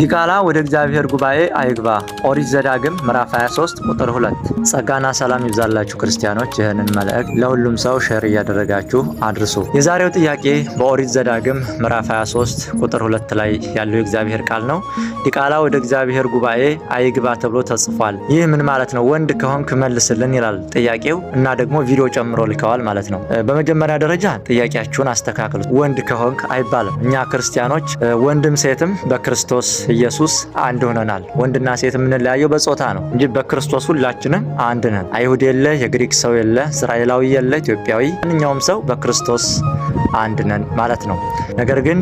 ዲቃላ ወደ እግዚአብሔር ጉባኤ አይግባ። ኦሪት ዘዳግም ምዕራፍ 23 ቁጥር 2። ጸጋና ሰላም ይብዛላችሁ ክርስቲያኖች። ይህንን መልእክት ለሁሉም ሰው ሼር እያደረጋችሁ አድርሱ። የዛሬው ጥያቄ በኦሪት ዘዳግም ምዕራፍ 23 ቁጥር 2 ላይ ያለው የእግዚአብሔር ቃል ነው። ዲቃላ ወደ እግዚአብሔር ጉባኤ አይግባ ተብሎ ተጽፏል። ይህ ምን ማለት ነው? ወንድ ከሆንክ መልስልን ይላል ጥያቄው እና ደግሞ ቪዲዮ ጨምሮ ልከዋል ማለት ነው። በመጀመሪያ ደረጃ ጥያቄያችሁን አስተካክሉት። ወንድ ከሆንክ አይባልም። እኛ ክርስቲያኖች ወንድም ሴትም በክርስቶስ ኢየሱስ አንድ ሆነናል። ወንድና ሴት የምንለያየው በጾታ ነው እንጂ በክርስቶስ ሁላችንም አንድ ነን። አይሁድ የለ፣ የግሪክ ሰው የለ፣ እስራኤላዊ የለ፣ ኢትዮጵያዊ፣ ማንኛውም ሰው በክርስቶስ አንድ ነን ማለት ነው። ነገር ግን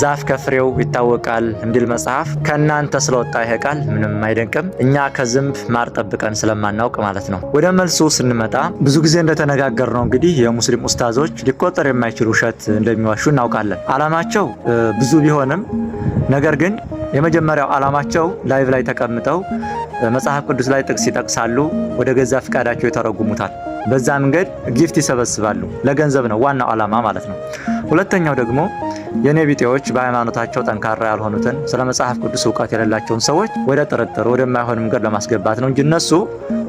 ዛፍ ከፍሬው ይታወቃል እንዲል መጽሐፍ ከእናንተ ስለወጣ ይሄ ቃል ምንም አይደንቅም። እኛ ከዝንብ ማር ጠብቀን ስለማናውቅ ማለት ነው። ወደ መልሱ ስንመጣ ብዙ ጊዜ እንደተነጋገር ነው እንግዲህ የሙስሊም ኡስታዞች ሊቆጠር የማይችል ውሸት እንደሚዋሹ እናውቃለን። አላማቸው ብዙ ቢሆንም ነገር ግን የመጀመሪያው ዓላማቸው ላይቭ ላይ ተቀምጠው መጽሐፍ ቅዱስ ላይ ጥቅስ ይጠቅሳሉ፣ ወደ ገዛ ፍቃዳቸው ይተረጉሙታል። በዛ መንገድ ጊፍት ይሰበስባሉ። ለገንዘብ ነው ዋናው ዓላማ ማለት ነው። ሁለተኛው ደግሞ የኔ ቢጤዎች በሃይማኖታቸው ጠንካራ ያልሆኑትን ስለ መጽሐፍ ቅዱስ ዕውቀት የሌላቸውን ሰዎች ወደ ጥርጥር ወደማይሆን መንገድ ለማስገባት ነው እንጂ እነሱ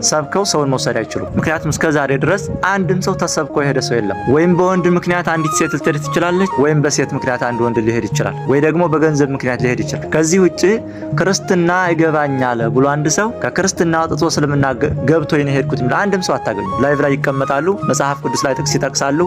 ሰብከው ሰውን መውሰድ አይችሉም። ምክንያቱም እስከ ዛሬ ድረስ አንድም ሰው ተሰብኮ የሄደ ሰው የለም። ወይም በወንድ ምክንያት አንዲት ሴት ልትሄድ ትችላለች፣ ወይም በሴት ምክንያት አንድ ወንድ ሊሄድ ይችላል፣ ወይ ደግሞ በገንዘብ ምክንያት ሊሄድ ይችላል። ከዚህ ውጪ ክርስትና ይገባኛል ብሎ አንድ ሰው ከክርስትና ወጥቶ እስልምና ገብቶ ነው የሄድኩት የሚል አንድም ሰው አታገኙ። ላይቭ ላይ ይቀመጣሉ፣ መጽሐፍ ቅዱስ ላይ ጥቅስ ይጠቅሳሉ፣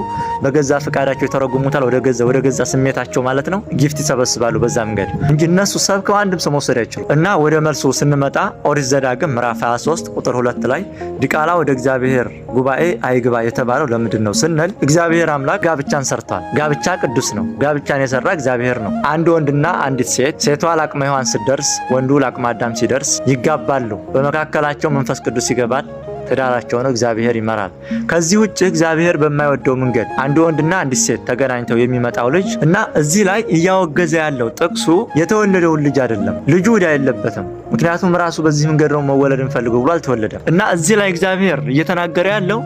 በገዛ ፍቃዳቸው ይተረጉሙታል፣ ወደ ገዛ ስሜታቸው ማለት ነው። ጊፍት ይሰበስባሉ በዛ መንገድ እንጂ እነሱ ሰብከው አንድም ሰው መውሰድ አይችሉም። እና ወደ መልሱ ስንመጣ ኦሪት ዘዳግም ምዕራፍ 23 ቁጥር 2 ላይ ዲቃላ ወደ እግዚአብሔር ጉባኤ አይግባ የተባለው ለምንድን ነው ስንል እግዚአብሔር አምላክ ጋብቻን ሰርቷል። ጋብቻ ቅዱስ ነው። ጋብቻን የሰራ እግዚአብሔር ነው። አንድ ወንድና አንዲት ሴት፣ ሴቷ ለአቅመ ሔዋን ስትደርስ ወንዱ ለአቅመ አዳም ሲደርስ ይጋባሉ። በመካከላቸው መንፈስ ቅዱስ ይገባል። ትዳራቸውን እግዚአብሔር ይመራል። ከዚህ ውጭ እግዚአብሔር በማይወደው መንገድ አንድ ወንድና አንዲት ሴት ተገናኝተው የሚመጣው ልጅ እና እዚህ ላይ እያወገዘ ያለው ጥቅሱ የተወለደውን ልጅ አይደለም። ልጁ ዕዳ የለበትም። ምክንያቱም ራሱ በዚህ መንገድ ነው መወለድ እንፈልገው ብሎ አልተወለደም። እና እዚህ ላይ እግዚአብሔር እየተናገረ ያለው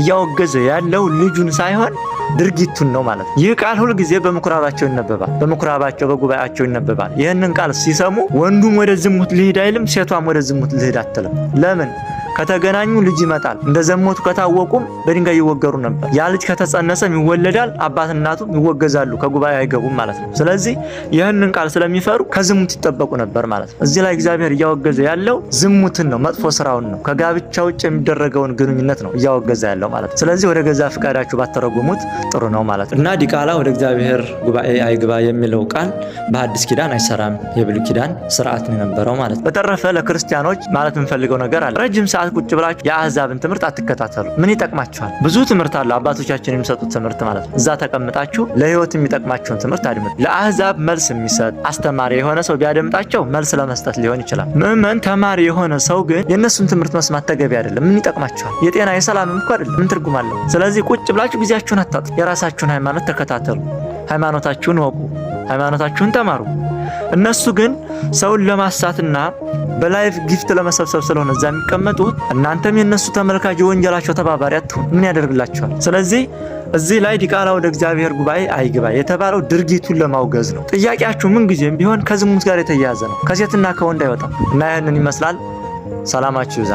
እያወገዘ ያለው ልጁን ሳይሆን ድርጊቱን ነው ማለት ነው። ይህ ቃል ሁል ጊዜ በምኩራባቸው ይነበባል። በምኩራባቸው በጉባኤያቸው ይነበባል። ይህንን ቃል ሲሰሙ ወንዱም ወደ ዝሙት ልሂድ አይልም፣ ሴቷም ወደ ዝሙት ልሂድ አትልም። ለምን? ከተገናኙ ልጅ ይመጣል። እንደ ዘሞቱ ከታወቁም በድንጋይ ይወገሩ ነበር። ያ ልጅ ከተጸነሰም ይወለዳል፣ አባት እናቱም ይወገዛሉ፣ ከጉባኤ አይገቡም ማለት ነው። ስለዚህ ይህንን ቃል ስለሚፈሩ ከዝሙት ይጠበቁ ነበር ማለት ነው። እዚህ ላይ እግዚአብሔር እያወገዘ ያለው ዝሙትን ነው፣ መጥፎ ስራውን ነው፣ ከጋብቻ ውጭ የሚደረገውን ግንኙነት ነው እያወገዘ ያለው ማለት ነው። ስለዚህ ወደ ገዛ ፍቃዳችሁ ባተረጉሙት ጥሩ ነው ማለት ነው። እና ዲቃላ ወደ እግዚአብሔር ጉባኤ አይግባ የሚለው ቃል በአዲስ ኪዳን አይሰራም፣ የብሉይ ኪዳን ስርዓት ነው የነበረው ማለት ነው። በተረፈ ለክርስቲያኖች ማለት የምፈልገው ነገር አለ። ረጅም ሰዓት ቁጭ ብላችሁ የአህዛብን ትምህርት አትከታተሉ። ምን ይጠቅማችኋል? ብዙ ትምህርት አለ፣ አባቶቻችን የሚሰጡት ትምህርት ማለት ነው። እዛ ተቀምጣችሁ ለህይወት የሚጠቅማችሁን ትምህርት አድምጡ። ለአህዛብ መልስ የሚሰጥ አስተማሪ የሆነ ሰው ቢያደምጣቸው መልስ ለመስጠት ሊሆን ይችላል። ምዕመን ተማሪ የሆነ ሰው ግን የእነሱን ትምህርት መስማት ተገቢ አይደለም። ምን ይጠቅማችኋል? የጤና የሰላም እንኳ አይደለም። ምን ትርጉም አለው? ስለዚህ ቁጭ ብላችሁ ጊዜያችሁን አታጡ። የራሳችሁን ሃይማኖት ተከታተሉ። ሃይማኖታችሁን ወቁ። ሃይማኖታችሁን ተማሩ። እነሱ ግን ሰውን ለማሳትና በላይፍ ጊፍት ለመሰብሰብ ስለሆነ እዛ የሚቀመጡት፣ እናንተም የነሱ ተመልካች የወንጀላቸው ተባባሪ አትሁኑ። ምን ያደርግላችኋል? ስለዚህ እዚህ ላይ ዲቃላ ወደ እግዚአብሔር ጉባኤ አይግባ የተባለው ድርጊቱን ለማውገዝ ነው። ጥያቄያችሁ ምን ጊዜም ቢሆን ከዝሙት ጋር የተያያዘ ነው። ከሴትና ከወንድ አይወጣም። እና ይህንን ይመስላል። ሰላማችሁ ይብዛ።